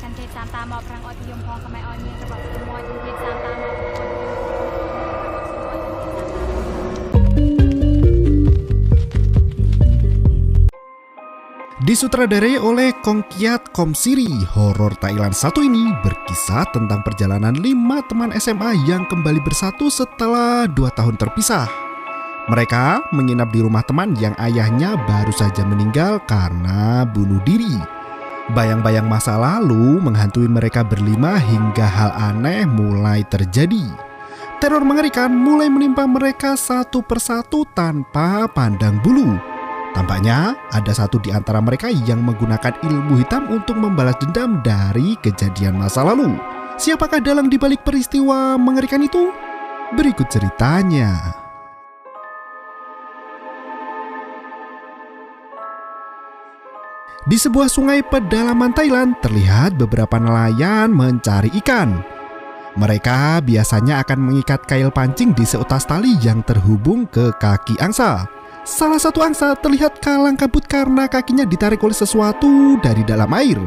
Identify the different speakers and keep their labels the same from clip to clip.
Speaker 1: สังเกตสามตามอพรังออยพยมพองขมายออยเมียงระบบสมอยจังเกตสามตามอพรังออยพยมพองขมายออยเมียงระบบสมอยจังเกตสามตามอ
Speaker 2: Disutradarai oleh Kong Kiat Komsiri, horor Thailand satu ini berkisah tentang perjalanan 5 teman SMA yang kembali bersatu setelah 2 tahun terpisah. Mereka menginap di rumah teman yang ayahnya baru saja meninggal karena bunuh diri. Bayang-bayang masa lalu menghantui mereka berlima hingga hal aneh mulai terjadi. Teror mengerikan mulai menimpa mereka satu persatu tanpa pandang bulu. Tampaknya ada satu di antara mereka yang menggunakan ilmu hitam untuk membalas dendam dari kejadian masa lalu. Siapakah dalang dibalik peristiwa mengerikan itu? Berikut ceritanya. Di sebuah sungai pedalaman Thailand terlihat beberapa nelayan mencari ikan. Mereka biasanya akan mengikat kail pancing di seutas tali yang terhubung ke kaki angsa. Salah satu angsa terlihat kalang kabut karena kakinya ditarik oleh sesuatu dari dalam air.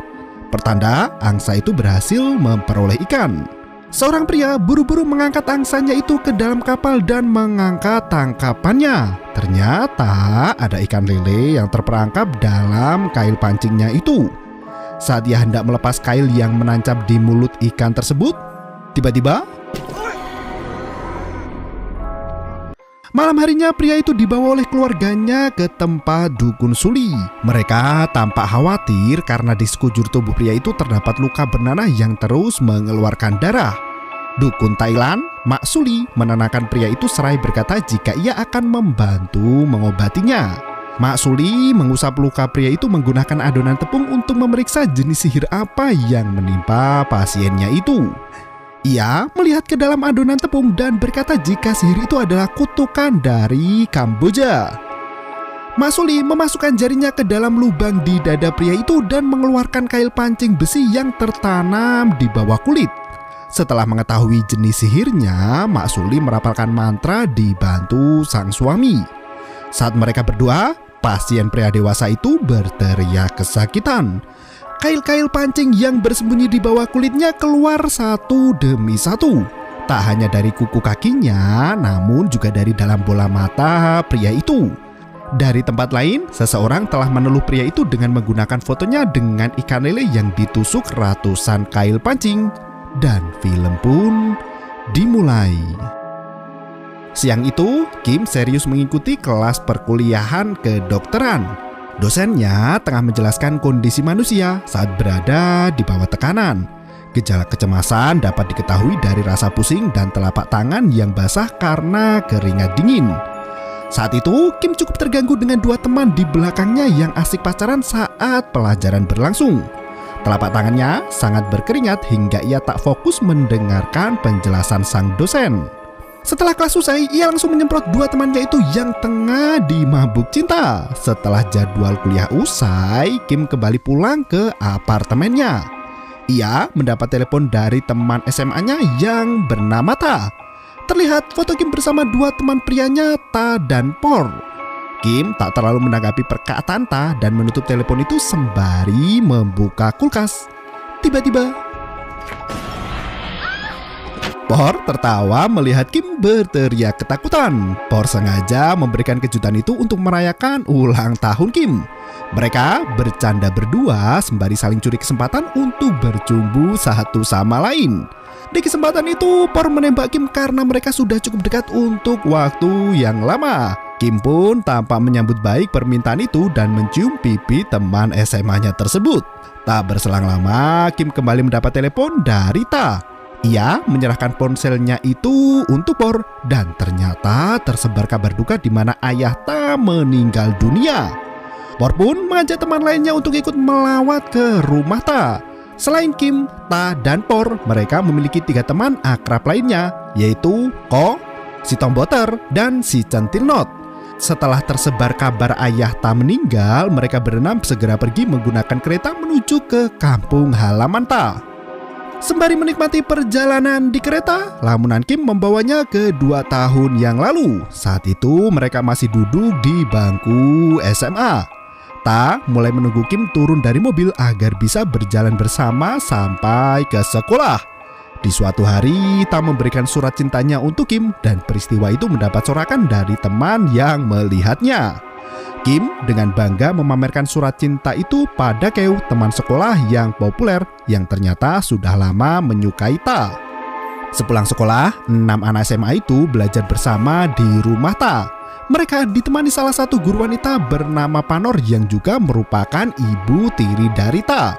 Speaker 2: Pertanda angsa itu berhasil memperoleh ikan. Seorang pria buru-buru mengangkat angsanya itu ke dalam kapal dan mengangkat tangkapannya. Ternyata ada ikan lele yang terperangkap dalam kail pancingnya itu. Saat dia hendak melepas kail yang menancap di mulut ikan tersebut, tiba-tiba malam harinya pria itu dibawa oleh keluarganya ke tempat dukun suli. Mereka tampak khawatir karena di sekujur tubuh pria itu terdapat luka bernanah yang terus mengeluarkan darah. Dukun Thailand, Mak Suli, menenangkan pria itu seraya berkata jika ia akan membantu mengobatinya. Mak Suli mengusap luka pria itu menggunakan adonan tepung untuk memeriksa jenis sihir apa yang menimpa pasiennya itu. Ia melihat ke dalam adonan tepung dan berkata jika sihir itu adalah kutukan dari Kamboja. Masuli memasukkan jarinya ke dalam lubang di dada pria itu dan mengeluarkan kail pancing besi yang tertanam di bawah kulit. Setelah mengetahui jenis sihirnya, Masuli merapalkan mantra dibantu sang suami. Saat mereka berdua, pasien pria dewasa itu berteriak kesakitan. Kail-kail pancing yang bersembunyi di bawah kulitnya keluar satu demi satu. Tak hanya dari kuku kakinya, namun juga dari dalam bola mata pria itu. Dari tempat lain, seseorang telah meneluh pria itu dengan menggunakan fotonya dengan ikan lele yang ditusuk ratusan kail pancing. Dan film pun dimulai. Siang itu, Kim serius mengikuti kelas perkuliahan kedokteran. Dosennya tengah menjelaskan kondisi manusia saat berada di bawah tekanan. Gejala kecemasan dapat diketahui dari rasa pusing dan telapak tangan yang basah karena keringat dingin. Saat itu, Kim cukup terganggu dengan 2 teman di belakangnya yang asik pacaran saat pelajaran berlangsung. Telapak tangannya sangat berkeringat hingga ia tak fokus mendengarkan penjelasan sang dosen. Setelah kelas usai, ia langsung menyemprot 2 temannya itu yang tengah dimabuk cinta. Setelah jadwal kuliah usai, Kim kembali pulang ke apartemennya. Ia mendapat telepon dari teman SMA-nya yang bernama Ta. Terlihat foto Kim bersama 2 teman prianya, Ta dan Por. Kim tak terlalu menanggapi perkataan Ta dan menutup telepon itu sembari membuka kulkas. Tiba-tiba Por tertawa melihat Kim berteriak ketakutan. Por sengaja memberikan kejutan itu untuk merayakan ulang tahun Kim. Mereka bercanda berdua sembari saling curi kesempatan untuk bercumbu satu sama lain. Di kesempatan itu, Por menembak Kim karena mereka sudah cukup dekat untuk waktu yang lama. Kim pun tampak menyambut baik permintaan itu dan mencium pipi teman SMA-nya tersebut. Tak berselang lama, Kim kembali mendapat telepon dari Ta. Ia menyerahkan ponselnya itu untuk Por dan ternyata tersebar kabar duka di mana ayah Ta meninggal dunia. Por pun mengajak teman lainnya untuk ikut melawat ke rumah Ta. Selain Kim, Ta, dan Por, mereka memiliki 3 teman akrab lainnya, yaitu Ko, si Tom Botter, dan si Centilnot. Setelah tersebar kabar ayah Ta meninggal, mereka berenam segera pergi menggunakan kereta menuju ke kampung halaman Ta. Sembari menikmati perjalanan di kereta, lamunan Kim membawanya ke 2 tahun yang lalu. Saat itu mereka masih duduk di bangku SMA. Ta mulai menunggu Kim turun dari mobil agar bisa berjalan bersama sampai ke sekolah. Di suatu hari, Ta memberikan surat cintanya untuk Kim dan peristiwa itu mendapat sorakan dari teman yang melihatnya. Kim dengan bangga memamerkan surat cinta itu pada Keo, teman sekolah yang populer yang ternyata sudah lama menyukai Ta. Sepulang sekolah, 6 anak SMA itu belajar bersama di rumah Ta. Mereka ditemani salah satu guru wanita bernama Panor yang juga merupakan ibu tiri dari Ta.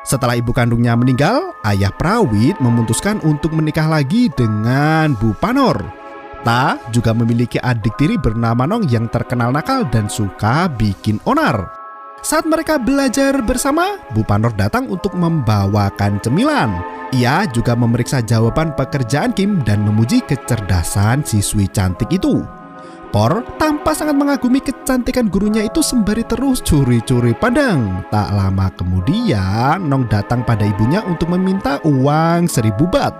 Speaker 2: Setelah ibu kandungnya meninggal, ayah Prawit memutuskan untuk menikah lagi dengan Bu Panor. Ta juga memiliki adik tiri bernama Nong yang terkenal nakal dan suka bikin onar. Saat mereka belajar bersama, Bu Panor datang untuk membawakan cemilan. Ia juga memeriksa jawaban pekerjaan Kim dan memuji kecerdasan siswi cantik itu. Por tanpa sangat mengagumi kecantikan gurunya itu sembari terus curi-curi pandang. Tak lama kemudian, Nong datang pada ibunya untuk meminta uang 1000 baht.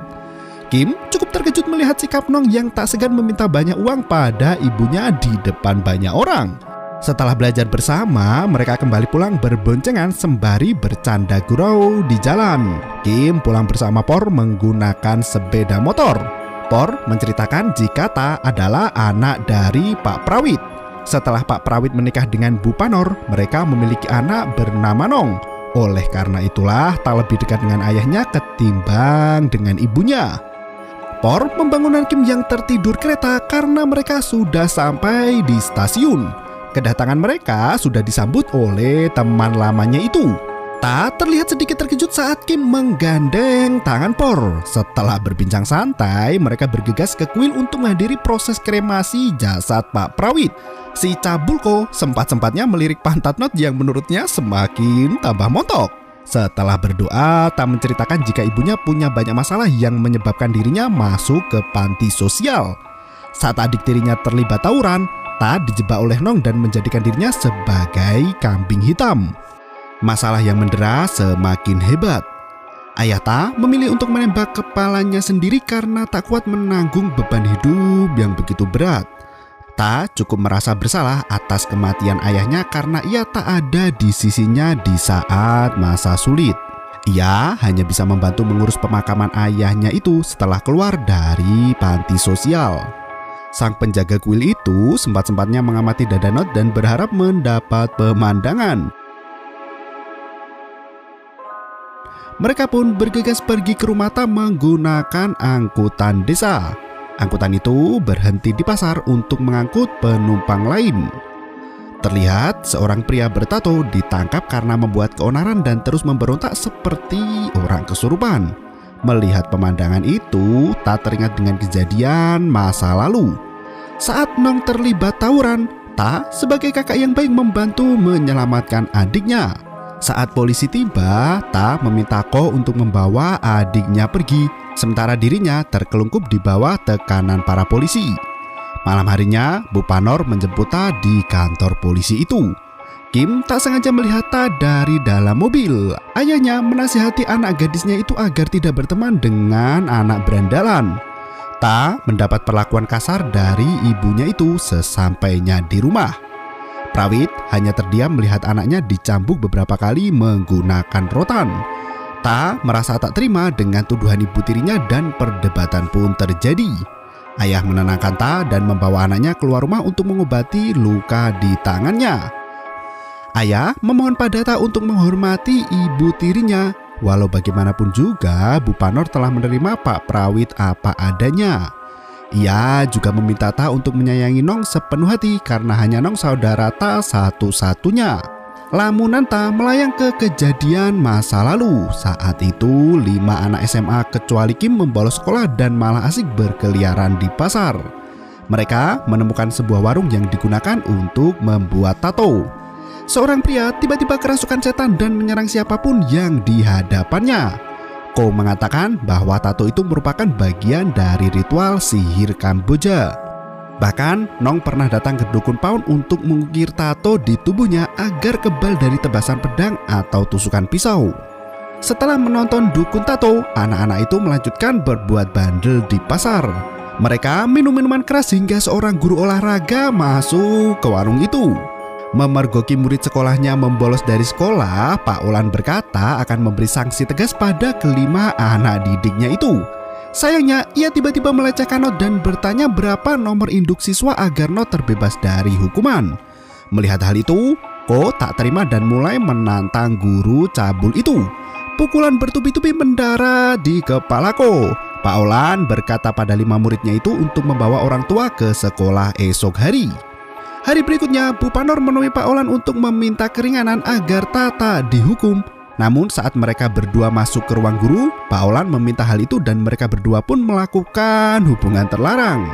Speaker 2: Kim cukup terkejut melihat sikap Nong yang tak segan meminta banyak uang pada ibunya di depan banyak orang. Setelah belajar bersama, mereka kembali pulang berboncengan sembari bercanda gurau di jalan. Kim pulang bersama Por menggunakan sepeda motor. Por menceritakan jika Ta adalah anak dari Pak Prawit. Setelah Pak Prawit menikah dengan Bu Panor, mereka memiliki anak bernama Nong. Oleh karena itulah Ta lebih dekat dengan ayahnya ketimbang dengan ibunya. Por membangunkan Kim yang tertidur kereta karena mereka sudah sampai di stasiun. Kedatangan mereka sudah disambut oleh teman lamanya itu. Ta terlihat sedikit terkejut saat Kim menggandeng tangan Por. Setelah berbincang santai, mereka bergegas ke kuil untuk menghadiri proses kremasi jasad Pak Prawit. Si Cabulko sempat-sempatnya melirik pantat Not yang menurutnya semakin tambah montok. Setelah berdoa, Ta menceritakan jika ibunya punya banyak masalah yang menyebabkan dirinya masuk ke panti sosial. Saat adik tirinya terlibat tawuran, Ta dijebak oleh Nong dan menjadikan dirinya sebagai kambing hitam. Masalah yang mendera semakin hebat. Ayah Ta memilih untuk menembak kepalanya sendiri karena tak kuat menanggung beban hidup yang begitu berat. Ta cukup merasa bersalah atas kematian ayahnya karena ia tak ada di sisinya di saat masa sulit. Ia hanya bisa membantu mengurus pemakaman ayahnya itu setelah keluar dari panti sosial. Sang penjaga kuil itu sempat-sempatnya mengamati dada Not dan berharap mendapat pemandangan. Mereka pun bergegas pergi ke rumah Ta menggunakan angkutan desa. Angkutan itu berhenti di pasar untuk mengangkut penumpang lain. Terlihat seorang pria bertato ditangkap karena membuat keonaran dan terus memberontak seperti orang kesurupan. Melihat pemandangan itu, Ta teringat dengan kejadian masa lalu. Saat Nong terlibat tawuran, Ta sebagai kakak yang baik membantu menyelamatkan adiknya. Saat polisi tiba, Ta meminta Ko untuk membawa adiknya pergi, sementara dirinya terkelungkup di bawah tekanan para polisi. Malam harinya, Bu Panor menjemput Ta di kantor polisi itu. Kim tak sengaja melihat Ta dari dalam mobil. Ayahnya menasihati anak gadisnya itu agar tidak berteman dengan anak berandalan. Ta mendapat perlakuan kasar dari ibunya itu sesampainya di rumah. Prawit hanya terdiam melihat anaknya dicambuk beberapa kali menggunakan rotan. Ta merasa tak terima dengan tuduhan ibu tirinya dan perdebatan pun terjadi. Ayah menenangkan Ta dan membawa anaknya keluar rumah untuk mengobati luka di tangannya. Ayah memohon pada Ta untuk menghormati ibu tirinya. Walau bagaimanapun juga, Bu Panor telah menerima Pak Prawit apa adanya. Ia juga meminta Ta untuk menyayangi Nong sepenuh hati karena hanya Nong saudara Ta satu-satunya. Lamunan Ta melayang ke kejadian masa lalu. Saat itu 5 anak SMA kecuali Kim membolos sekolah dan malah asik berkeliaran di pasar. Mereka menemukan sebuah warung yang digunakan untuk membuat tato. Seorang pria tiba-tiba kerasukan setan dan menyerang siapapun yang di hadapannya. Ko mengatakan bahwa tato itu merupakan bagian dari ritual sihir Kamboja. Bahkan, Nong pernah datang ke dukun Paun untuk mengukir tato di tubuhnya agar kebal dari tebasan pedang atau tusukan pisau. Setelah menonton dukun tato, anak-anak itu melanjutkan berbuat bandel di pasar. Mereka minum minuman keras hingga seorang guru olahraga masuk ke warung itu. Memergoki murid sekolahnya membolos dari sekolah, Pak Olan berkata akan memberi sanksi tegas pada kelima anak didiknya itu. Sayangnya, ia tiba-tiba melecehkan Not dan bertanya berapa nomor induk siswa agar Not terbebas dari hukuman. Melihat hal itu, Ko tak terima dan mulai menantang guru cabul itu. Pukulan bertubi-tubi mendarat di kepala Ko. Pak Olan berkata pada 5 muridnya itu untuk membawa orang tua ke sekolah esok hari. Hari berikutnya, Bu Panor menemui Pak Olan untuk meminta keringanan agar Tata dihukum. Namun saat mereka berdua masuk ke ruang guru, Pak Olan meminta hal itu dan mereka berdua pun melakukan hubungan terlarang.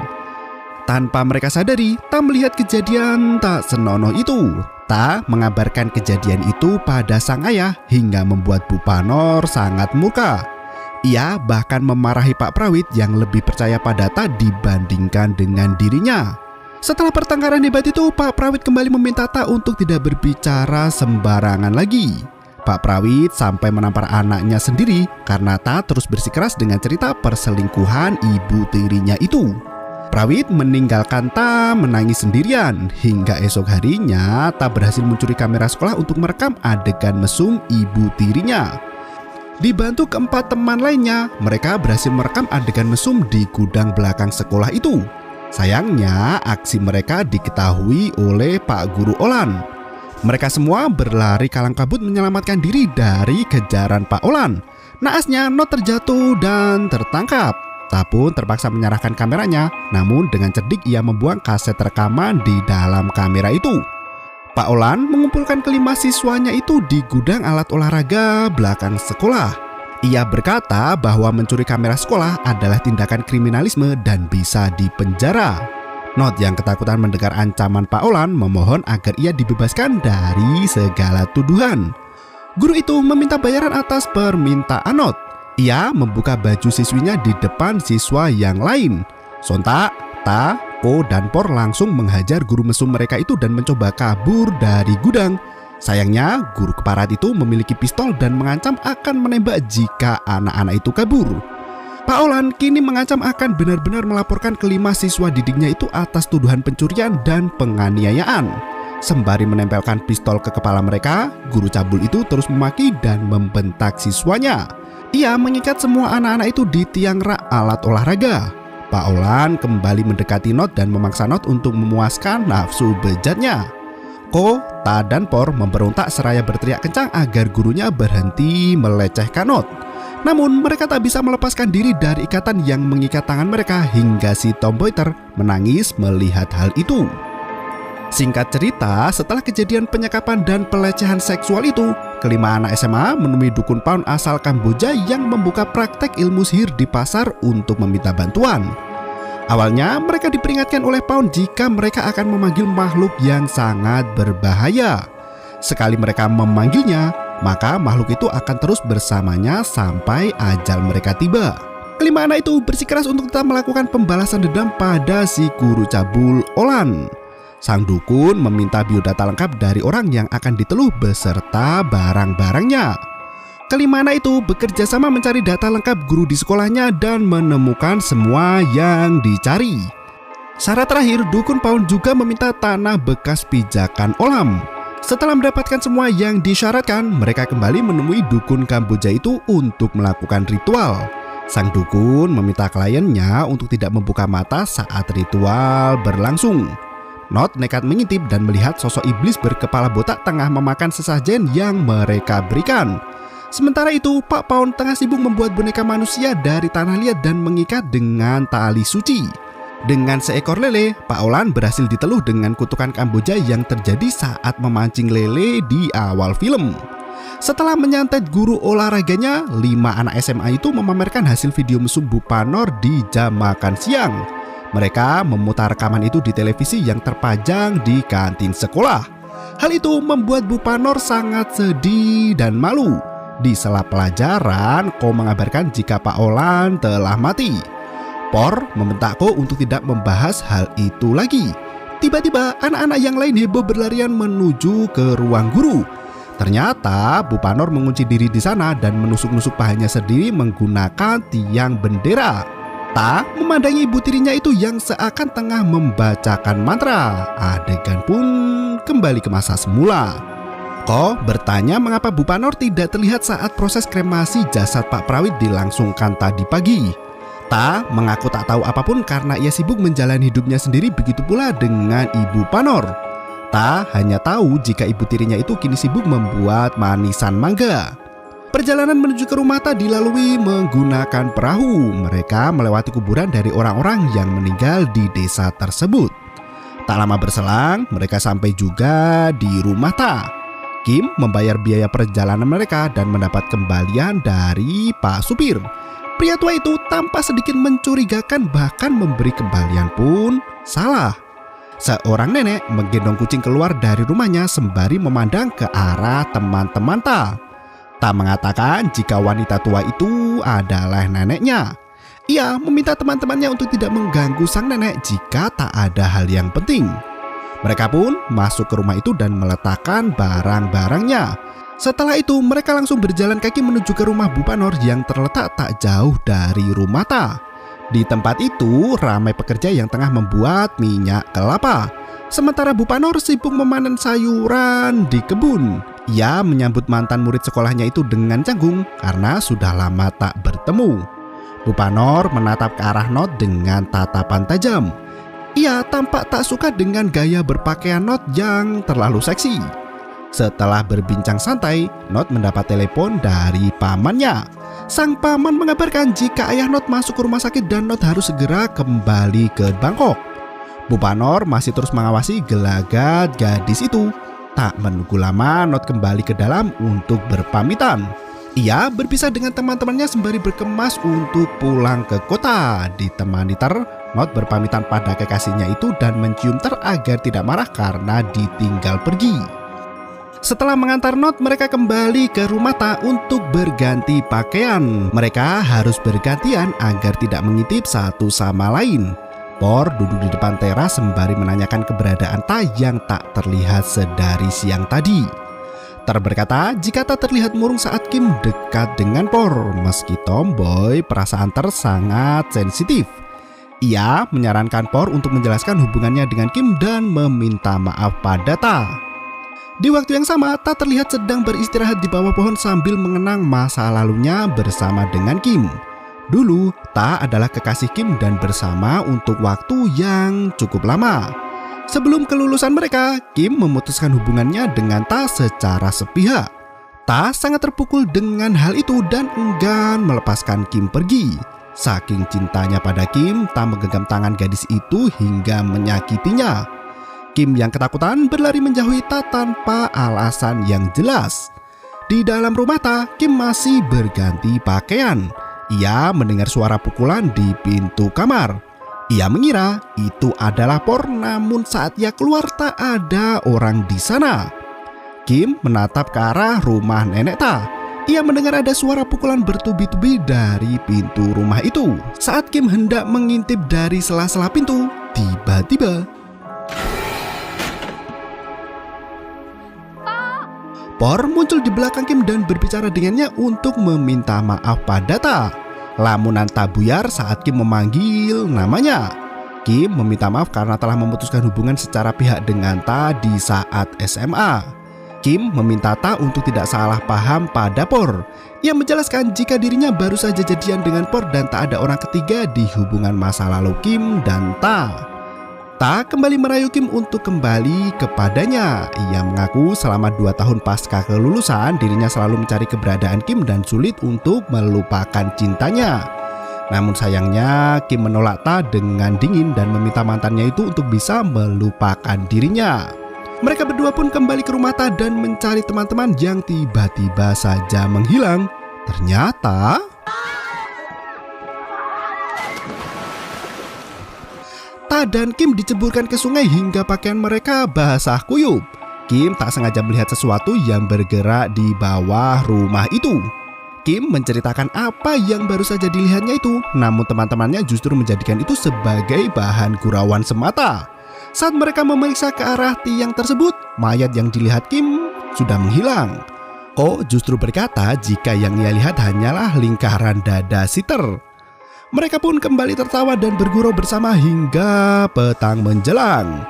Speaker 2: Tanpa mereka sadari, Ta melihat kejadian tak senonoh itu. Ta mengabarkan kejadian itu pada sang ayah hingga membuat Bu Panor sangat murka. Ia bahkan memarahi Pak Prawit yang lebih percaya pada Ta dibandingkan dengan dirinya. Setelah pertengkaran hebat itu, Pak Prawit kembali meminta Ta untuk tidak berbicara sembarangan lagi. Pak Prawit sampai menampar anaknya sendiri karena Ta terus bersikeras dengan cerita perselingkuhan ibu tirinya itu. Prawit meninggalkan Ta menangis sendirian hingga esok harinya Ta berhasil mencuri kamera sekolah untuk merekam adegan mesum ibu tirinya. Dibantu keempat teman lainnya, mereka berhasil merekam adegan mesum di gudang belakang sekolah itu. Sayangnya, aksi mereka diketahui oleh Pak Guru Olan. Mereka semua berlari kalang kabut menyelamatkan diri dari kejaran Pak Olan. Naasnya, Not terjatuh dan tertangkap. Ta pun terpaksa menyerahkan kameranya, namun dengan cerdik ia membuang kaset rekaman di dalam kamera itu. Pak Olan mengumpulkan kelima siswanya itu di gudang alat olahraga belakang sekolah. Ia berkata bahwa mencuri kamera sekolah adalah tindakan kriminalisme dan bisa dipenjara. Not yang ketakutan mendengar ancaman Pak Olan memohon agar ia dibebaskan dari segala tuduhan. Guru itu meminta bayaran atas permintaan Not. Ia membuka baju siswinya di depan siswa yang lain. Sontak, Ta, Ko, dan Por langsung menghajar guru mesum mereka itu dan mencoba kabur dari gudang. Sayangnya, guru keparat itu memiliki pistol dan mengancam akan menembak jika anak-anak itu kabur. Pak Olan kini mengancam akan benar-benar melaporkan kelima siswa didiknya itu atas tuduhan pencurian dan penganiayaan. Sembari menempelkan pistol ke kepala mereka, guru cabul itu terus memaki dan membentak siswanya. Ia mengikat semua anak-anak itu di tiang rak alat olahraga. Pak Olan kembali mendekati Not dan memaksa Not untuk memuaskan nafsu bejatnya. Ko, Ta, dan Por memberontak seraya berteriak kencang agar gurunya berhenti melecehkan Not. Namun mereka tak bisa melepaskan diri dari ikatan yang mengikat tangan mereka hingga si Tom Pointer menangis melihat hal itu. Singkat cerita, setelah kejadian penyekapan dan pelecehan seksual itu, kelima anak SMA menemui dukun Paun asal Kamboja yang membuka praktek ilmu sihir di pasar untuk meminta bantuan. Awalnya mereka diperingatkan oleh Paun jika mereka akan memanggil makhluk yang sangat berbahaya. Sekali mereka memanggilnya, maka makhluk itu akan terus bersamanya sampai ajal mereka tiba. Kelima anak itu bersikeras untuk tetap melakukan pembalasan dendam pada si guru cabul Olan. Sang dukun meminta biodata lengkap dari orang yang akan diteluh beserta barang-barangnya. Kelima anak itu bekerja sama mencari data lengkap guru di sekolahnya dan menemukan semua yang dicari. Syarat terakhir, dukun Paun juga meminta tanah bekas pijakan Olam. Setelah mendapatkan semua yang disyaratkan, mereka kembali menemui dukun Kamboja itu untuk melakukan ritual. Sang dukun meminta kliennya untuk tidak membuka mata saat ritual berlangsung. Not nekat mengintip dan melihat sosok iblis berkepala botak tengah memakan sesajen yang mereka berikan. Sementara itu, Pak Paun tengah sibuk membuat boneka manusia dari tanah liat dan mengikat dengan tali suci. Dengan seekor lele, Pak Olan berhasil diteluh dengan kutukan Kamboja yang terjadi saat memancing lele di awal film. Setelah menyantet guru olahraganya, 5 anak SMA itu memamerkan hasil video mesum Bu Panor di jam makan siang. Mereka memutar rekaman itu di televisi yang terpajang di kantin sekolah. Hal itu membuat Bu Panor sangat sedih dan malu. Di sela pelajaran, Ko mengabarkan jika Pak Olan telah mati. Por membentak Ko untuk tidak membahas hal itu lagi. Tiba-tiba anak-anak yang lain heboh berlarian menuju ke ruang guru. Ternyata Bu Panor mengunci diri di sana dan menusuk-nusuk pahanya sendiri menggunakan tiang bendera. Ta memandangi ibu tirinya itu yang seakan tengah membacakan mantra. Adegan pun kembali ke masa semula. Ko bertanya mengapa Bu Panor tidak terlihat saat proses kremasi jasad Pak Prawit dilangsungkan tadi pagi. Ta mengaku tak tahu apapun karena ia sibuk menjalani hidupnya sendiri, begitu pula dengan Ibu Panor. Ta hanya tahu jika ibu tirinya itu kini sibuk membuat manisan mangga. Perjalanan menuju ke rumah Ta dilalui menggunakan perahu. Mereka melewati kuburan dari orang-orang yang meninggal di desa tersebut. Tak lama berselang, mereka sampai juga di rumah Ta. Kim membayar biaya perjalanan mereka dan mendapat kembalian dari Pak Supir. Pria tua itu tanpa sedikit mencurigakan, bahkan memberi kembalian pun salah. Seorang nenek menggendong kucing keluar dari rumahnya sembari memandang ke arah teman-teman Ta. Ta mengatakan jika wanita tua itu adalah neneknya. Ia meminta teman-temannya untuk tidak mengganggu sang nenek jika tak ada hal yang penting. Mereka pun masuk ke rumah itu dan meletakkan barang-barangnya. Setelah itu mereka langsung berjalan kaki menuju ke rumah Bu Panor yang terletak tak jauh dari rumah Ta. Di tempat itu ramai pekerja yang tengah membuat minyak kelapa. Sementara Bu Panor sibuk memanen sayuran di kebun. Ia menyambut mantan murid sekolahnya itu dengan canggung karena sudah lama tak bertemu. Bu Panor menatap ke arah Not dengan tatapan tajam. Ia tampak tak suka dengan gaya berpakaian Not yang terlalu seksi. Setelah berbincang santai, Not mendapat telepon dari pamannya. Sang paman mengabarkan jika ayah Not masuk ke rumah sakit dan Not harus segera kembali ke Bangkok. Bu Panor masih terus mengawasi gelagat gadis itu. Tak menunggu lama, Not kembali ke dalam untuk berpamitan. Ia berpisah dengan teman-temannya sembari berkemas untuk pulang ke kota. Ditemani Ter, Not berpamitan pada kekasihnya itu dan mencium Ter agar tidak marah karena ditinggal pergi. Setelah mengantar Not, mereka kembali ke rumah Ta untuk berganti pakaian. Mereka harus bergantian agar tidak mengintip satu sama lain. Por duduk di depan teras sembari menanyakan keberadaan Ta yang tak terlihat sedari siang tadi. Ter berkata jika Tak terlihat murung saat Kim dekat dengan Por. Meski tomboy, perasaan Ter sangat sensitif. Ia menyarankan Por untuk menjelaskan hubungannya dengan Kim dan meminta maaf pada Ta. Di waktu yang sama, Ta terlihat sedang beristirahat di bawah pohon sambil mengenang masa lalunya bersama dengan Kim. Dulu, Ta adalah kekasih Kim dan bersama untuk waktu yang cukup lama. Sebelum kelulusan mereka, Kim memutuskan hubungannya dengan Ta secara sepihak. Ta sangat terpukul dengan hal itu dan enggan melepaskan Kim pergi. Saking cintanya pada Kim, Ta menggenggam tangan gadis itu hingga menyakitinya. Kim yang ketakutan berlari menjauhi Ta tanpa alasan yang jelas. Di dalam rumah Ta, Kim masih berganti pakaian. Ia mendengar suara pukulan di pintu kamar. Ia mengira itu adalah Por, namun saat ia keluar tak ada orang di sana. Kim menatap ke arah rumah nenek Ta. Ia mendengar ada suara pukulan bertubi-tubi dari pintu rumah itu. Saat Kim hendak mengintip dari sela-sela pintu, tiba-tiba Por muncul di belakang Kim dan berbicara dengannya untuk meminta maaf pada Ta. Lamunan Ta buyar saat Kim memanggil namanya. Kim meminta maaf karena telah memutuskan hubungan secara pihak dengan Ta di saat SMA. Kim meminta Ta untuk tidak salah paham pada Por. Ia menjelaskan jika dirinya baru saja jadian dengan Por dan tak ada orang ketiga di hubungan masa lalu Kim dan Ta. Ta kembali merayu Kim untuk kembali kepadanya. Ia mengaku selama 2 tahun pasca kelulusan dirinya selalu mencari keberadaan Kim dan sulit untuk melupakan cintanya. Namun sayangnya Kim menolak Ta dengan dingin dan meminta mantannya itu untuk bisa melupakan dirinya. Mereka berdua pun kembali ke rumah Ta dan mencari teman-teman yang tiba-tiba saja menghilang. Ternyata Ta dan Kim diceburkan ke sungai hingga pakaian mereka basah kuyup. Kim tak sengaja melihat sesuatu yang bergerak di bawah rumah itu. Kim menceritakan apa yang baru saja dilihatnya itu, namun teman-temannya justru menjadikan itu sebagai bahan gurauan semata. Saat mereka memeriksa ke arah tiang tersebut, mayat yang dilihat Kim sudah menghilang. Ko justru berkata jika yang ia lihat hanyalah lingkaran dada si Ter. Mereka pun kembali tertawa dan bergurau bersama hingga petang menjelang.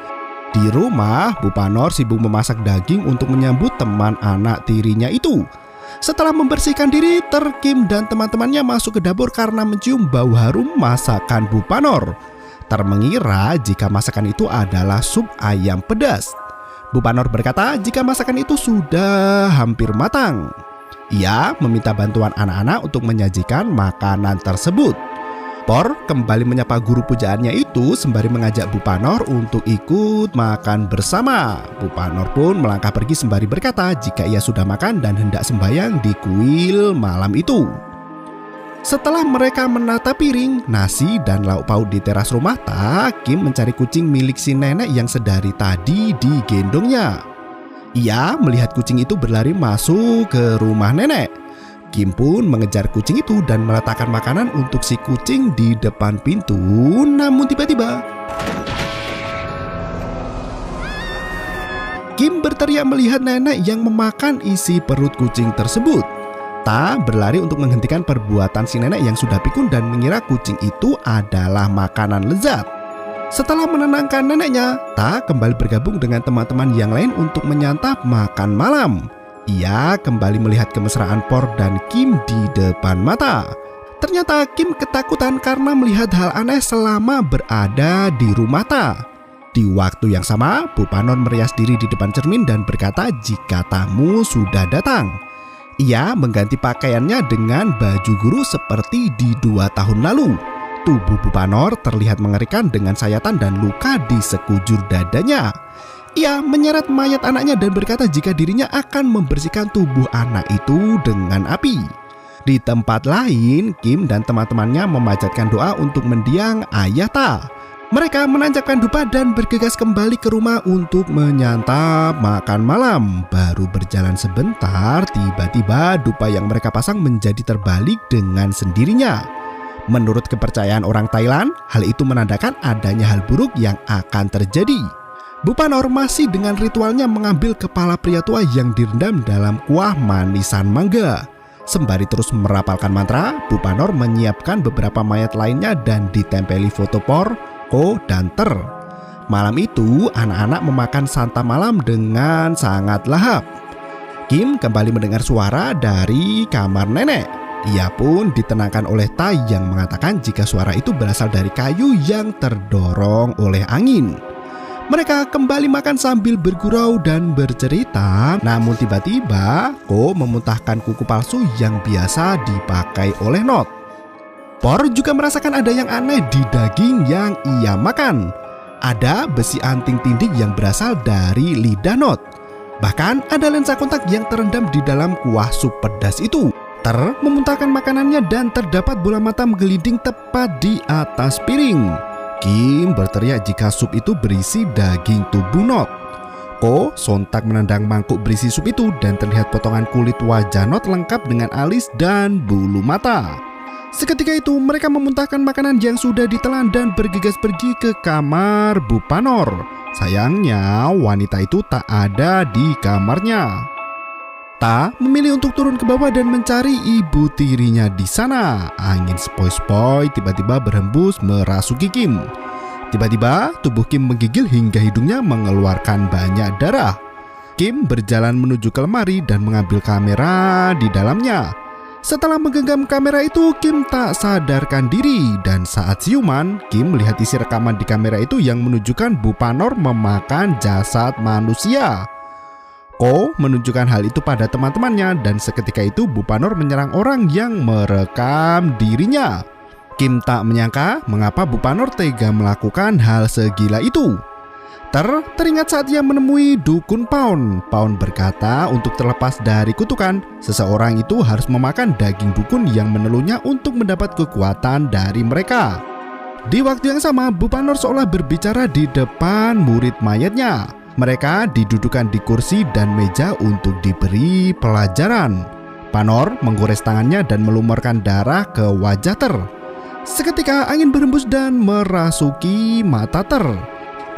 Speaker 2: Di rumah, Bu Panor sibuk memasak daging untuk menyambut teman anak tirinya itu. Setelah membersihkan diri, Kim dan teman-temannya masuk ke dapur karena mencium bau harum masakan Bu Panor. Mengira jika masakan itu adalah sup ayam pedas. Bu Panor berkata jika masakan itu sudah hampir matang. Ia meminta bantuan anak-anak untuk menyajikan makanan tersebut. Por kembali menyapa guru pujaannya itu sembari mengajak Bu Panor untuk ikut makan bersama. Bu Panor pun melangkah pergi sembari berkata jika ia sudah makan dan hendak sembahyang di kuil malam itu. Setelah mereka menata piring, nasi, dan lauk pauk di teras rumah, Kim mencari kucing milik si nenek yang sedari tadi digendongnya. Ia melihat kucing itu berlari masuk ke rumah nenek. Kim pun mengejar kucing itu dan meletakkan makanan untuk si kucing di depan pintu. Namun tiba-tiba Kim berteriak melihat nenek yang memakan isi perut kucing tersebut. Ta berlari untuk menghentikan perbuatan si nenek yang sudah pikun dan mengira kucing itu adalah makanan lezat. Setelah menenangkan neneknya, Ta kembali bergabung dengan teman-teman yang lain untuk menyantap makan malam. Ia kembali melihat kemesraan Por dan Kim di depan mata. Ternyata Kim ketakutan karena melihat hal aneh selama berada di rumah Ta. Di waktu yang sama, Bu Panor merias diri di depan cermin dan berkata jika tamu sudah datang. Ia mengganti pakaiannya dengan baju guru seperti di 2 tahun lalu. Tubuh Bu Panor terlihat mengerikan dengan sayatan dan luka di sekujur dadanya. Ia menyeret mayat anaknya dan berkata jika dirinya akan membersihkan tubuh anak itu dengan api. Di tempat lain, Kim dan teman-temannya memanjatkan doa untuk mendiang ayah Ta. Mereka menancapkan dupa dan bergegas kembali ke rumah untuk menyantap makan malam. Baru berjalan sebentar, tiba-tiba dupa yang mereka pasang menjadi terbalik dengan sendirinya. Menurut kepercayaan orang Thailand, hal itu menandakan adanya hal buruk yang akan terjadi. Bu Panor masih dengan ritualnya mengambil kepala pria tua yang direndam dalam kuah manisan mangga. Sembari terus merapalkan mantra, Bu Panor menyiapkan beberapa mayat lainnya dan ditempeli foto Por, Ko, dan Ter. Malam itu, anak-anak memakan santap malam dengan sangat lahap. Kim kembali mendengar suara dari kamar nenek. Ia pun ditenangkan oleh Tai yang mengatakan jika suara itu berasal dari kayu yang terdorong oleh angin. Mereka kembali makan sambil bergurau dan bercerita. Namun tiba-tiba Ko memuntahkan kuku palsu yang biasa dipakai oleh Not. Por juga merasakan ada yang aneh di daging yang ia makan. Ada besi anting tindik yang berasal dari lidah Not. Bahkan ada lensa kontak yang terendam di dalam kuah sup pedas itu. Ter memuntahkan makanannya dan terdapat bola mata menggelinding tepat di atas piring. Kim berteriak jika sup itu berisi daging tubuh Not. Ko sontak menendang mangkuk berisi sup itu dan terlihat potongan kulit wajah Not lengkap dengan alis dan bulu mata. Seketika itu mereka memuntahkan makanan yang sudah ditelan dan bergegas pergi ke kamar Bu Panor. Sayangnya wanita itu tak ada di kamarnya. Ta memilih untuk turun ke bawah dan mencari ibu tirinya di sana. Angin sepoi-sepoi tiba-tiba berhembus merasuki Kim. Tiba-tiba tubuh Kim menggigil hingga hidungnya mengeluarkan banyak darah. Kim berjalan menuju ke lemari dan mengambil kamera di dalamnya. Setelah menggenggam kamera itu, Kim tak sadarkan diri dan saat siuman, Kim melihat isi rekaman di kamera itu yang menunjukkan Bu Panor memakan jasad manusia. Ko menunjukkan hal itu pada teman-temannya dan seketika itu Bu Panor menyerang orang yang merekam dirinya. Kim tak menyangka mengapa Bu Panor tega melakukan hal segila itu. Teringat saat ia menemui dukun Paun. Paun berkata untuk terlepas dari kutukan, seseorang itu harus memakan daging dukun yang menelunya untuk mendapat kekuatan dari mereka. Di waktu yang sama, Bu Panor seolah berbicara di depan murid mayatnya. Mereka didudukan di kursi dan meja untuk diberi pelajaran. Panor menggores tangannya dan melumurkan darah ke wajah Ter. Seketika angin berhembus dan merasuki mata Ter.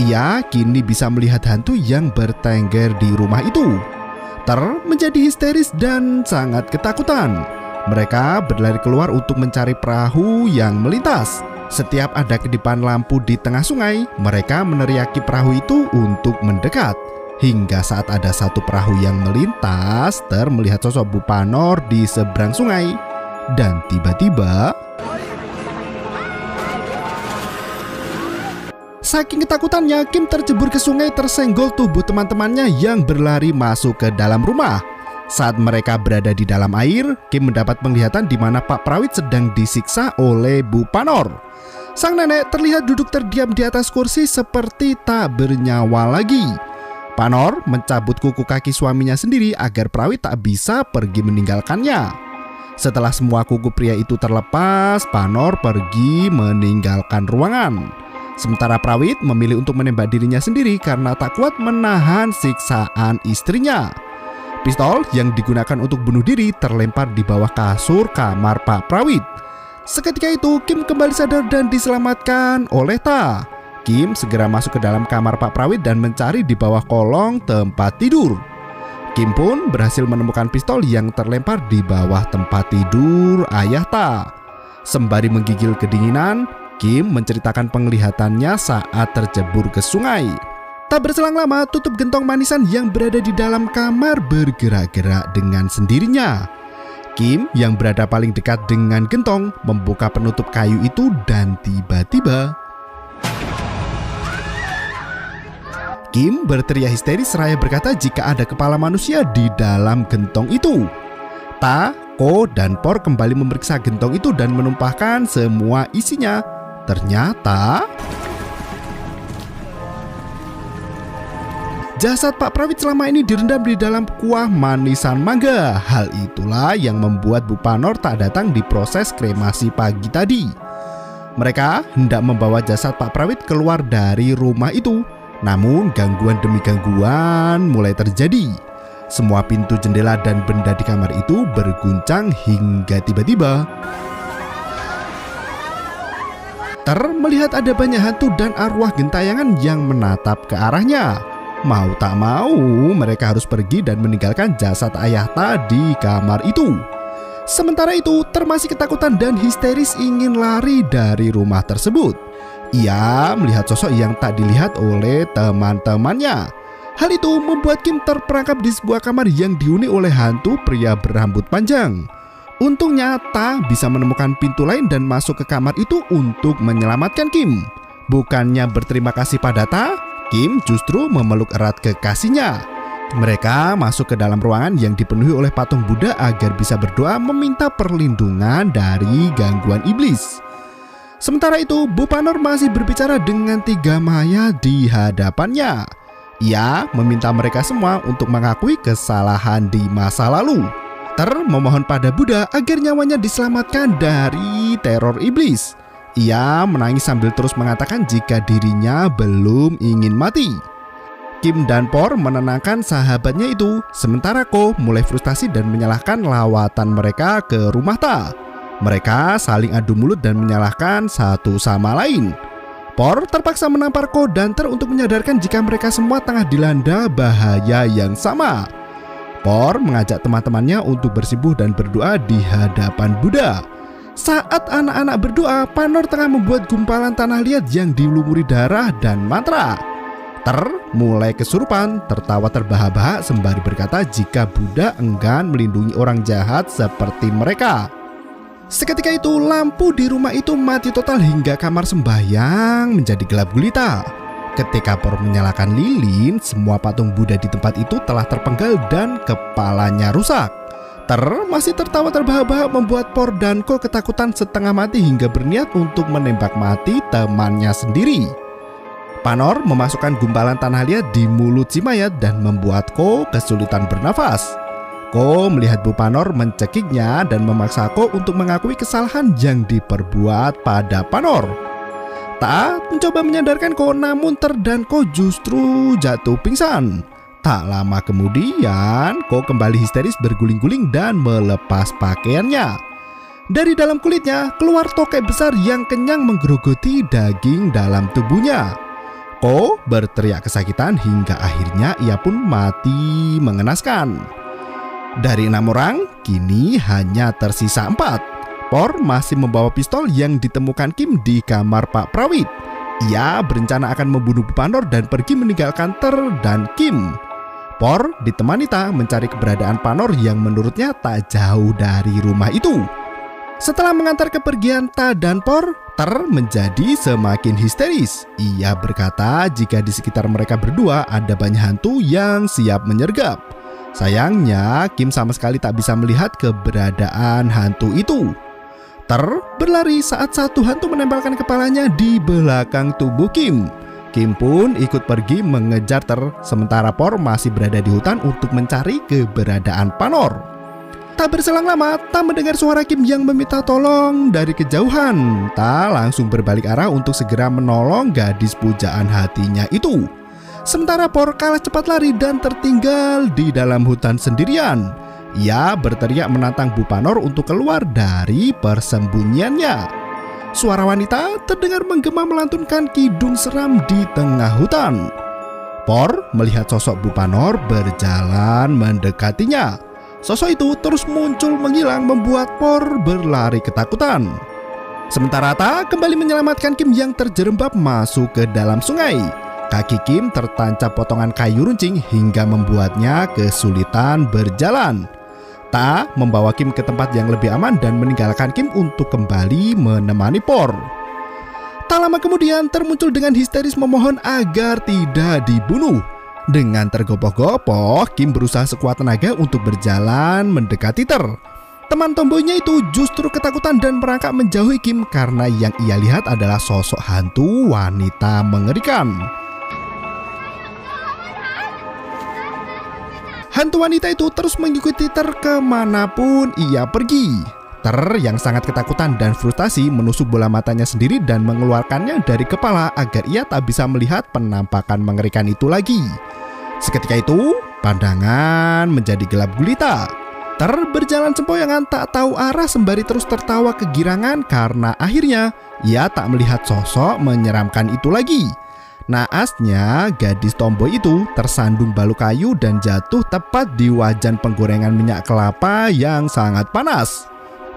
Speaker 2: Ia kini bisa melihat hantu yang bertengger di rumah itu. Ter menjadi histeris dan sangat ketakutan. Mereka berlari keluar untuk mencari perahu yang melintas. Setiap ada kedipan lampu di tengah sungai, mereka meneriaki perahu itu untuk mendekat. Hingga saat ada satu perahu yang melintas, melihat sosok Bupanor di seberang sungai. Dan tiba-tiba, saking ketakutannya, Kim terjebur ke sungai tersenggol tubuh teman-temannya yang berlari masuk ke dalam rumah. Saat mereka berada di dalam air, Kim mendapat penglihatan di mana Pak Prawit sedang disiksa oleh Bupanor. Sang nenek terlihat duduk terdiam di atas kursi seperti tak bernyawa lagi. Panor mencabut kuku kaki suaminya sendiri agar Prawit tak bisa pergi meninggalkannya. Setelah semua kuku pria itu terlepas, Panor pergi meninggalkan ruangan. Sementara Prawit memilih untuk menembak dirinya sendiri karena tak kuat menahan siksaan istrinya. Pistol yang digunakan untuk bunuh diri terlempar di bawah kasur kamar Pak Prawit. Seketika itu Kim kembali sadar dan diselamatkan oleh Ta. Kim segera masuk ke dalam kamar Pak Prawit dan mencari di bawah kolong tempat tidur. Kim pun berhasil menemukan pistol yang terlempar di bawah tempat tidur ayah Ta. Sembari menggigil kedinginan, Kim menceritakan penglihatannya saat terjebur ke sungai. Tak berselang lama, tutup gentong manisan yang berada di dalam kamar bergerak-gerak dengan sendirinya. Kim yang berada paling dekat dengan gentong membuka penutup kayu itu dan tiba-tiba Kim berteriak histeris seraya berkata jika ada kepala manusia di dalam gentong itu. Ta, Ko, dan Por kembali memeriksa gentong itu dan menumpahkan semua isinya. Ternyata jasad Pak Prawit selama ini direndam di dalam kuah manisan mangga. Hal itulah yang membuat Bupanor tak datang di proses kremasi pagi tadi. Mereka hendak membawa jasad Pak Prawit keluar dari rumah itu. Namun gangguan demi gangguan mulai terjadi. Semua pintu, jendela, dan benda di kamar itu berguncang hingga tiba-tiba melihat ada banyak hantu dan arwah gentayangan yang menatap ke arahnya. Mau tak mau, mereka harus pergi dan meninggalkan jasad ayah Ta di kamar itu. Sementara itu, Ter masih ketakutan dan histeris ingin lari dari rumah tersebut. Ia melihat sosok yang tak dilihat oleh teman-temannya. Hal itu membuat Kim terperangkap di sebuah kamar yang dihuni oleh hantu pria berambut panjang. Untungnya, Ta bisa menemukan pintu lain dan masuk ke kamar itu untuk menyelamatkan Kim. Bukannya berterima kasih pada Ta, Kim justru memeluk erat kekasihnya. Mereka masuk ke dalam ruangan yang dipenuhi oleh patung Buddha agar bisa berdoa meminta perlindungan dari gangguan iblis. Sementara itu, Bupanor masih berbicara dengan tiga mayat di hadapannya. Ia meminta mereka semua untuk mengakui kesalahan di masa lalu. Ter memohon pada Buddha agar nyawanya diselamatkan dari teror iblis. Ia menangis sambil terus mengatakan jika dirinya belum ingin mati. Kim dan Por menenangkan sahabatnya itu, sementara Ko mulai frustasi dan menyalahkan lawatan mereka ke rumah Ta. Mereka saling adu mulut dan menyalahkan satu sama lain. Por terpaksa menampar Ko dan Ter untuk menyadarkan jika mereka semua tengah dilanda bahaya yang sama. Por mengajak teman-temannya untuk bersimpuh dan berdoa di hadapan Buddha. Saat anak-anak berdoa, Panor tengah membuat gumpalan tanah liat yang dilumuri darah dan mantra. Ter mulai kesurupan, tertawa terbahak-bahak sembari berkata jika Buddha enggan melindungi orang jahat seperti mereka. Seketika itu, lampu di rumah itu mati total hingga kamar sembahyang menjadi gelap gulita. Ketika Por menyalakan lilin, semua patung Buddha di tempat itu telah terpenggal dan kepalanya rusak. Ter masih tertawa terbahak-bahak membuat Por dan Ko ketakutan setengah mati hingga berniat untuk menembak mati temannya sendiri. Panor memasukkan gumpalan tanah liat di mulut si mayat dan membuat Ko kesulitan bernafas. Ko melihat Bupanor mencekiknya dan memaksa Ko untuk mengakui kesalahan yang diperbuat pada Panor. Ta mencoba menyadarkan Ko, namun Ter dan Ko justru jatuh pingsan. Tak lama kemudian, Ko kembali histeris berguling-guling dan melepas pakaiannya. Dari dalam kulitnya keluar tokek besar yang kenyang menggerogoti daging dalam tubuhnya. Ko berteriak kesakitan hingga akhirnya ia pun mati mengenaskan. Dari 6 orang, kini hanya tersisa 4. Por masih membawa pistol yang ditemukan Kim di kamar Pak Prawit. Ia berencana akan membunuh Bu Panor dan pergi meninggalkan Ter dan Kim. Por ditemani Ta mencari keberadaan Panor yang menurutnya tak jauh dari rumah itu. Setelah mengantar kepergian Ta dan Por, Ter menjadi semakin histeris. Ia berkata jika di sekitar mereka berdua ada banyak hantu yang siap menyergap. Sayangnya, Kim sama sekali tak bisa melihat keberadaan hantu itu. Ter berlari saat satu hantu menempelkan kepalanya di belakang tubuh Kim. Kim pun ikut pergi mengejar Ter, sementara Por masih berada di hutan untuk mencari keberadaan Panor. Tak berselang lama, Ta mendengar suara Kim yang meminta tolong dari kejauhan. Ta langsung berbalik arah untuk segera menolong gadis pujaan hatinya itu. Sementara Por kalah cepat lari dan tertinggal di dalam hutan sendirian. Ia berteriak menantang Bu Panor untuk keluar dari persembunyiannya. Suara wanita terdengar menggema melantunkan kidung seram di tengah hutan. Por melihat sosok Bu Panor berjalan mendekatinya. Sosok itu terus muncul menghilang membuat Por berlari ketakutan. Sementara Ta kembali menyelamatkan Kim yang terjerembab masuk ke dalam sungai. Kaki Kim tertancap potongan kayu runcing hingga membuatnya kesulitan berjalan. Ta membawa Kim ke tempat yang lebih aman dan meninggalkan Kim untuk kembali menemani Por. Tak lama kemudian Ter muncul dengan histeris memohon agar tidak dibunuh. Dengan tergopoh-gopoh, Kim berusaha sekuat tenaga untuk berjalan mendekati Ter. Teman tomboynya itu justru ketakutan dan merangkak menjauhi Kim karena yang ia lihat adalah sosok hantu wanita mengerikan. Hantu wanita itu terus mengikuti Ter kemanapun ia pergi. Ter yang sangat ketakutan dan frustasi menusuk bola matanya sendiri dan mengeluarkannya dari kepala agar ia tak bisa melihat penampakan mengerikan itu lagi. Seketika itu, pandangan menjadi gelap gulita. Ter berjalan sempoyangan tak tahu arah sembari terus tertawa kegirangan karena akhirnya ia tak melihat sosok menyeramkan itu lagi. Naasnya, gadis tomboy itu tersandung balu kayu dan jatuh tepat di wajan penggorengan minyak kelapa yang sangat panas.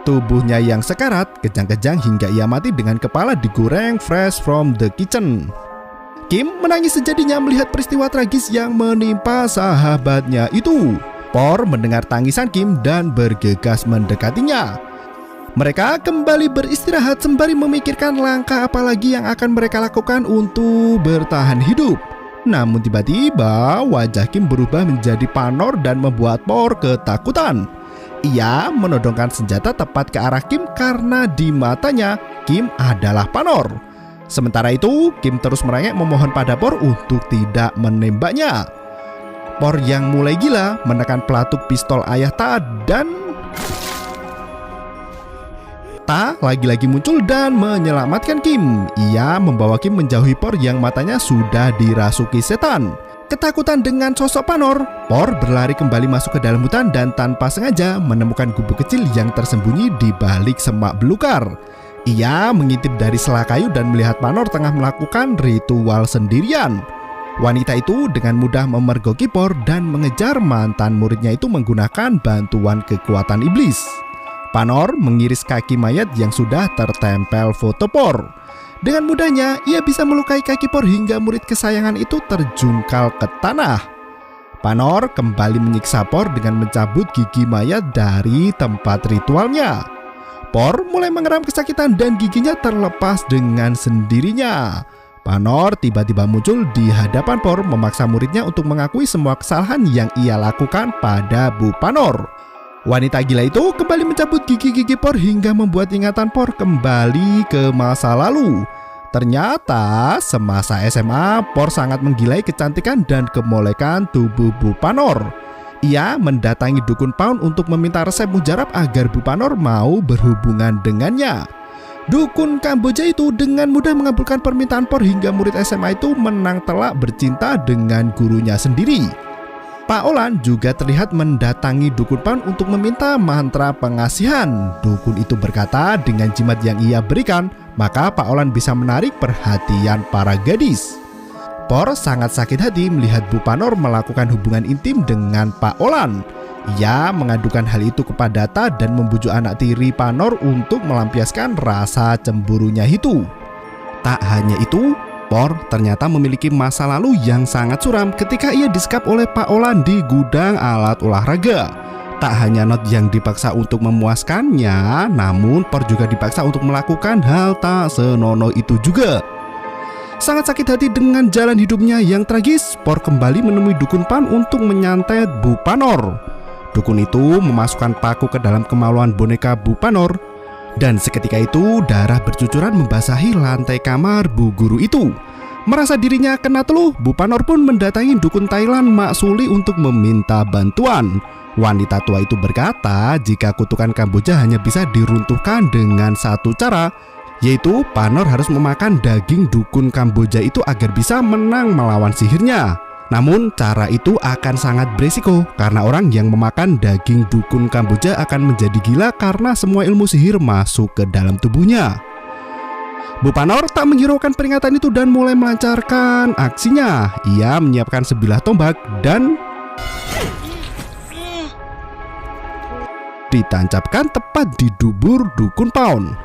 Speaker 2: Tubuhnya yang sekarat, kejang-kejang hingga ia mati dengan kepala digoreng fresh from the kitchen. Kim menangis sejadinya melihat peristiwa tragis yang menimpa sahabatnya itu. Por mendengar tangisan Kim dan bergegas mendekatinya. Mereka kembali beristirahat sembari memikirkan langkah apa lagi yang akan mereka lakukan untuk bertahan hidup. Namun tiba-tiba wajah Kim berubah menjadi Panor dan membuat Por ketakutan. Ia menodongkan senjata tepat ke arah Kim karena di matanya Kim adalah Panor. Sementara itu Kim terus merengek memohon pada Por untuk tidak menembaknya. Por yang mulai gila menekan pelatuk pistol ayah Ta dan Ta lagi-lagi muncul dan menyelamatkan Kim. Ia membawa Kim menjauhi Por yang matanya sudah dirasuki setan. Ketakutan dengan sosok Panor, Por berlari kembali masuk ke dalam hutan dan tanpa sengaja menemukan gubuk kecil yang tersembunyi di balik semak belukar. Ia mengintip dari sela kayu dan melihat Panor tengah melakukan ritual sendirian. Wanita itu dengan mudah memergoki Por dan mengejar mantan muridnya itu menggunakan bantuan kekuatan iblis. Panor mengiris kaki mayat yang sudah tertempel foto Por. Dengan mudahnya ia bisa melukai kaki Por hingga murid kesayangan itu terjungkal ke tanah. Panor kembali menyiksa Por dengan mencabut gigi mayat dari tempat ritualnya. Por mulai mengeram kesakitan dan giginya terlepas dengan sendirinya. Panor tiba-tiba muncul di hadapan Por memaksa muridnya untuk mengakui semua kesalahan yang ia lakukan pada Bu Panor. Wanita gila itu kembali mencabut gigi-gigi Por hingga membuat ingatan Por kembali ke masa lalu. Ternyata semasa SMA, Por sangat menggilai kecantikan dan kemolekan tubuh Bu Panor. Ia mendatangi dukun Paun untuk meminta resep mujarab agar Bu Panor mau berhubungan dengannya. Dukun Kamboja itu dengan mudah mengabulkan permintaan Por hingga murid SMA itu menang telak bercinta dengan gurunya sendiri. Pak Olan juga terlihat mendatangi dukun Paun untuk meminta mantra pengasihan. Dukun itu berkata dengan jimat yang ia berikan, maka Pak Olan bisa menarik perhatian para gadis. Por sangat sakit hati melihat Bu Panor melakukan hubungan intim dengan Pak Olan. Ia mengadukan hal itu kepada Ta dan membujuk anak tiri Panor untuk melampiaskan rasa cemburunya itu. Tak hanya itu, Por ternyata memiliki masa lalu yang sangat suram ketika ia disekap oleh Pak Olan di gudang alat olahraga. Tak hanya Not yang dipaksa untuk memuaskannya, namun Por juga dipaksa untuk melakukan hal tak senonoh itu juga. Sangat sakit hati dengan jalan hidupnya yang tragis, Por kembali menemui Dukun Pan untuk menyantet Bu Panor. Dukun itu memasukkan paku ke dalam kemaluan boneka Bu Panor, dan seketika itu darah bercucuran membasahi lantai kamar Bu Guru itu. Merasa dirinya kena teluh, Bu Panor pun mendatangi Dukun Thailand Mak Suli untuk meminta bantuan. Wanita tua itu berkata jika kutukan Kamboja hanya bisa diruntuhkan dengan satu cara, yaitu Panor harus memakan daging dukun Kamboja itu agar bisa menang melawan sihirnya. Namun cara itu akan sangat berisiko karena orang yang memakan daging dukun Kamboja akan menjadi gila karena semua ilmu sihir masuk ke dalam tubuhnya. Bu Panor tak menghiraukan peringatan itu dan mulai melancarkan aksinya. Ia menyiapkan sebilah tombak dan ditancapkan tepat di dubur Dukun Paon.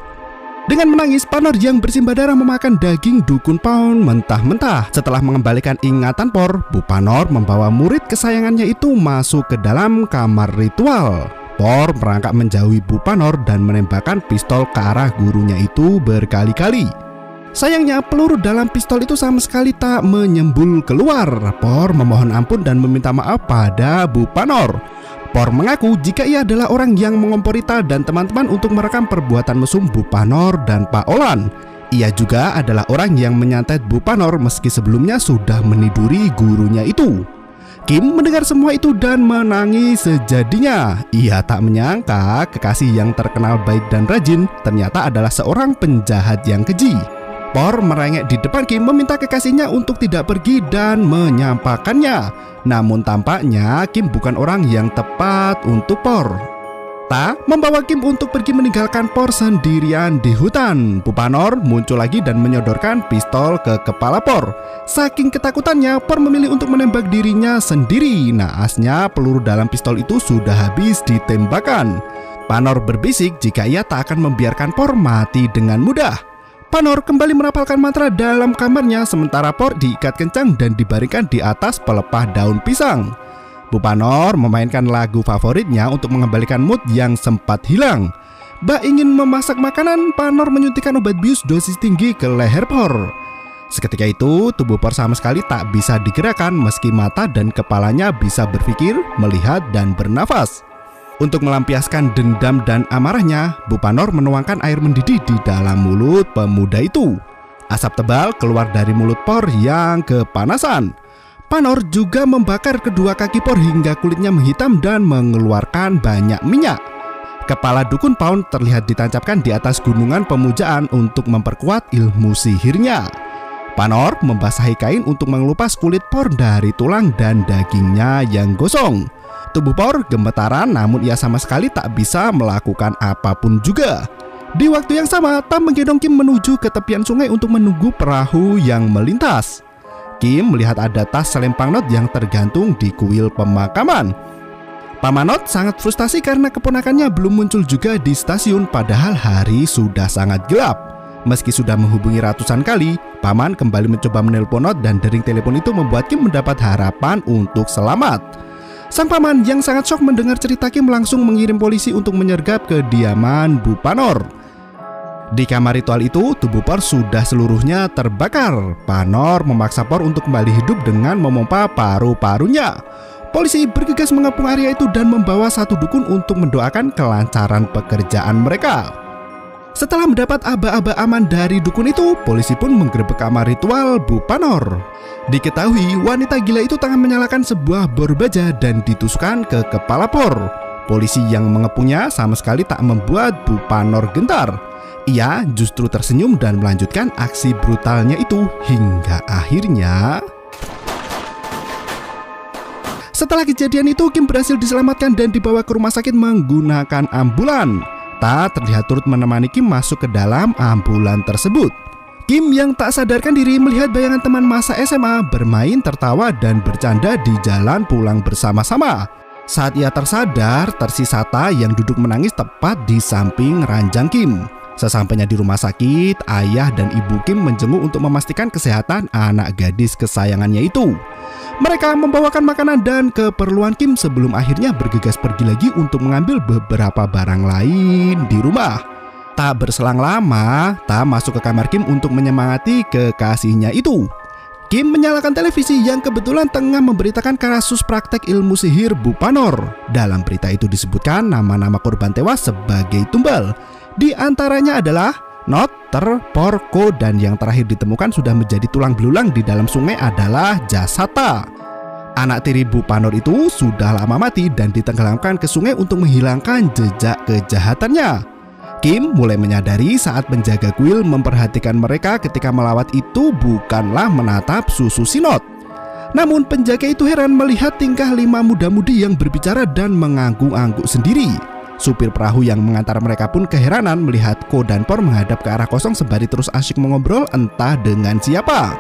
Speaker 2: Dengan menangis, Panor yang bersimbah darah memakan daging Dukun Paon mentah-mentah. Setelah mengembalikan ingatan Por, Bu Panor membawa murid kesayangannya itu masuk ke dalam kamar ritual. Por merangkak menjauhi Bu Panor dan menembakkan pistol ke arah gurunya itu berkali-kali. Sayangnya peluru dalam pistol itu sama sekali tak menyembul keluar. Por memohon ampun dan meminta maaf pada Bu Panor. Por mengaku jika ia adalah orang yang mengompori Ta dan teman-teman untuk merekam perbuatan mesum Bu Panor dan Pak Olan. Ia juga adalah orang yang menyantet Bu Panor meski sebelumnya sudah meniduri gurunya itu. Kim mendengar semua itu dan menangis sejadinya. Ia tak menyangka kekasih yang terkenal baik dan rajin ternyata adalah seorang penjahat yang keji. Por merengek di depan Kim meminta kekasihnya untuk tidak pergi dan menyampaikannya. Namun tampaknya Kim bukan orang yang tepat untuk Por. Ta membawa Kim untuk pergi meninggalkan Por sendirian di hutan. Bu Panor muncul lagi dan menyodorkan pistol ke kepala Por. Saking ketakutannya, Por memilih untuk menembak dirinya sendiri. Naasnya peluru dalam pistol itu sudah habis ditembakkan. Panor berbisik jika ia tak akan membiarkan Por mati dengan mudah. Panor kembali merapalkan mantra dalam kamarnya sementara Por diikat kencang dan dibaringkan di atas pelepah daun pisang. Bu Panor memainkan lagu favoritnya untuk mengembalikan mood yang sempat hilang. Bak ingin memasak makanan, Panor menyuntikkan obat bius dosis tinggi ke leher Por. Seketika itu, tubuh Por sama sekali tak bisa digerakkan meski mata dan kepalanya bisa berpikir, melihat, dan bernafas. Untuk melampiaskan dendam dan amarahnya, Bu Panor menuangkan air mendidih di dalam mulut pemuda itu. Asap tebal keluar dari mulut Por yang kepanasan. Panor juga membakar kedua kaki Por hingga kulitnya menghitam dan mengeluarkan banyak minyak. Kepala Dukun Paon terlihat ditancapkan di atas gunungan pemujaan untuk memperkuat ilmu sihirnya. Panor membasahi kain untuk mengelupas kulit Por dari tulang dan dagingnya yang gosong. Tubuh Por gemetaran namun ia sama sekali tak bisa melakukan apapun juga. Di waktu yang sama, Ta menggendong Kim menuju ke tepian sungai untuk menunggu perahu yang melintas. Kim melihat ada tas selempang not yang tergantung di kuil pemakaman. Paman Not sangat frustasi karena keponakannya belum muncul juga di stasiun padahal hari sudah sangat gelap. Meski sudah menghubungi ratusan kali, Paman kembali mencoba menelpon Not dan dering telepon itu membuat Kim mendapat harapan untuk selamat. Sang paman yang sangat syok mendengar cerita Kim langsung mengirim polisi untuk menyergap kediaman Bu Panor. Di kamar ritual itu, tubuh Por sudah seluruhnya terbakar. Panor memaksa Por untuk kembali hidup dengan memompa paru-parunya. Polisi bergegas mengepung area itu dan membawa satu dukun untuk mendoakan kelancaran pekerjaan mereka. Setelah mendapat aba-aba aman dari dukun itu, polisi pun menggerebek kamar ritual Bu Panor. Diketahui wanita gila itu tengah menyalakan sebuah bor baja dan ditusukkan ke kepala Por. Polisi yang mengepungnya sama sekali tak membuat Bu Panor gentar. Ia justru tersenyum dan melanjutkan aksi brutalnya itu hingga akhirnya. Setelah kejadian itu, Kim berhasil diselamatkan dan dibawa ke rumah sakit menggunakan ambulan. Ta terlihat turut menemani Kim masuk ke dalam ambulan tersebut. Kim yang tak sadarkan diri melihat bayangan teman masa SMA bermain tertawa dan bercanda di jalan pulang bersama-sama. Saat ia tersadar, tersisa Ta yang duduk menangis tepat di samping ranjang Kim. Sesampainya di rumah sakit, ayah dan ibu Kim menjenguk untuk memastikan kesehatan anak gadis kesayangannya itu. Mereka membawakan makanan dan keperluan Kim sebelum akhirnya bergegas pergi lagi untuk mengambil beberapa barang lain di rumah. Tak berselang lama, Ta masuk ke kamar Kim untuk menyemangati kekasihnya itu. Kim menyalakan televisi yang kebetulan tengah memberitakan kasus praktek ilmu sihir Bupanor. Dalam berita itu disebutkan nama-nama korban tewas sebagai tumbal. Di antaranya adalah Notter, Porko, dan yang terakhir ditemukan sudah menjadi tulang belulang di dalam sungai adalah jasad Ta. Anak tiri Bupanor itu sudah lama mati dan ditenggelamkan ke sungai untuk menghilangkan jejak kejahatannya. Kim mulai menyadari saat penjaga kuil memperhatikan mereka ketika melawat itu bukanlah menatap susu Sinot. Namun penjaga itu heran melihat tingkah 5 muda-mudi yang berbicara dan mengangguk-angguk sendiri. Supir perahu yang mengantar mereka pun keheranan melihat Ko dan Por menghadap ke arah kosong sembari terus asyik mengobrol entah dengan siapa.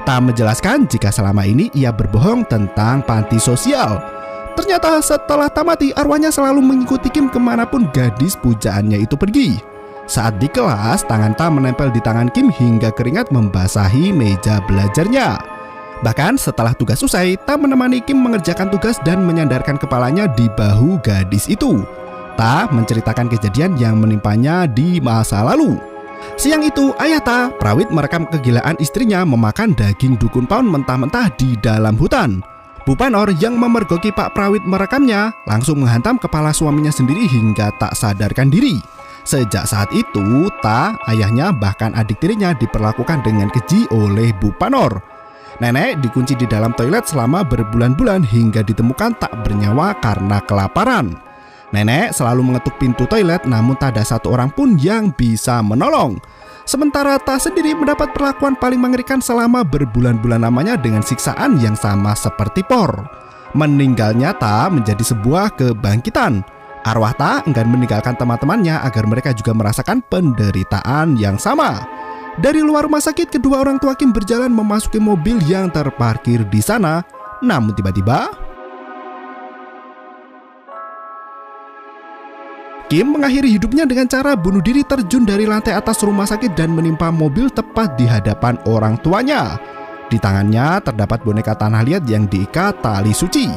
Speaker 2: Tak menjelaskan jika selama ini ia berbohong tentang panti sosial. Ternyata setelah tamati, arwahnya selalu mengikuti Kim kemanapun gadis pujaannya itu pergi. Saat di kelas, tangan Ta menempel di tangan Kim hingga keringat membasahi meja belajarnya. Bahkan setelah tugas usai, Ta menemani Kim mengerjakan tugas dan menyandarkan kepalanya di bahu gadis itu. Ta menceritakan kejadian yang menimpanya di masa lalu. Siang itu, ayah Ta, Prawit, merekam kegilaan istrinya memakan daging dukun paon mentah-mentah di dalam hutan. Bupanor yang memergoki Pak Prawit merekamnya langsung menghantam kepala suaminya sendiri hingga tak sadarkan diri. Sejak saat itu, Ta, ayahnya bahkan adik tirinya diperlakukan dengan keji oleh Bupanor. Nenek dikunci di dalam toilet selama berbulan-bulan hingga ditemukan tak bernyawa karena kelaparan. Nenek selalu mengetuk pintu toilet namun tak ada satu orang pun yang bisa menolong. Sementara Ta sendiri mendapat perlakuan paling mengerikan selama berbulan-bulan lamanya dengan siksaan yang sama seperti Por. Meninggalnya Ta menjadi sebuah kebangkitan. Arwah Ta enggan meninggalkan teman-temannya agar mereka juga merasakan penderitaan yang sama. Dari luar rumah sakit, kedua orang tua Kim berjalan memasuki mobil yang terparkir di sana. Namun tiba-tiba Kim mengakhiri hidupnya dengan cara bunuh diri terjun dari lantai atas rumah sakit dan menimpa mobil tepat di hadapan orang tuanya. Di tangannya terdapat boneka tanah liat yang diikat tali suci.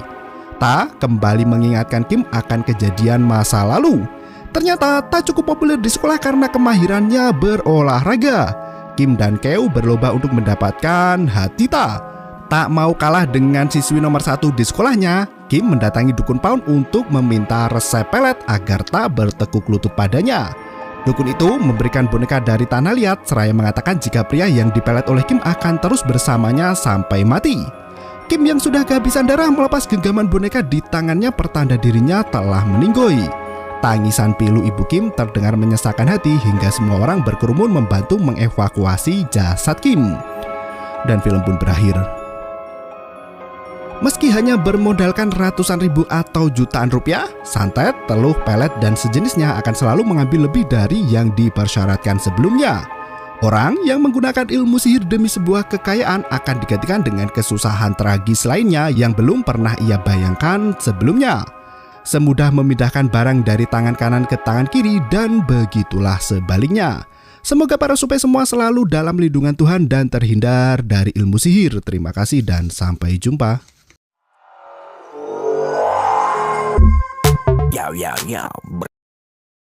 Speaker 2: Ta kembali mengingatkan Kim akan kejadian masa lalu. Ternyata Ta cukup populer di sekolah karena kemahirannya berolahraga. Kim dan Keo berlomba untuk mendapatkan hati Ta. Tak mau kalah dengan siswi nomor 1 di sekolahnya, Kim mendatangi dukun paon untuk meminta resep pelet agar Tak bertekuk lutut padanya. Dukun itu memberikan boneka dari tanah liat seraya mengatakan jika pria yang dipelet oleh Kim akan terus bersamanya sampai mati. Kim yang sudah kehabisan darah melepas genggaman boneka di tangannya pertanda dirinya telah meninggoy. Tangisan pilu ibu Kim terdengar menyesakkan hati hingga semua orang berkerumun membantu mengevakuasi jasad Kim. Dan film pun berakhir. Meski hanya bermodalkan ratusan ribu atau jutaan rupiah, santet, teluh, pelet, dan sejenisnya akan selalu mengambil lebih dari yang dipersyaratkan sebelumnya. Orang yang menggunakan ilmu sihir demi sebuah kekayaan akan digantikan dengan kesusahan tragis lainnya yang belum pernah ia bayangkan sebelumnya. Semudah memindahkan barang dari tangan kanan ke tangan kiri dan begitulah sebaliknya. Semoga para supai semua selalu dalam lindungan Tuhan dan terhindar dari ilmu sihir. Terima kasih dan sampai jumpa.
Speaker 3: Yo, yo, yo.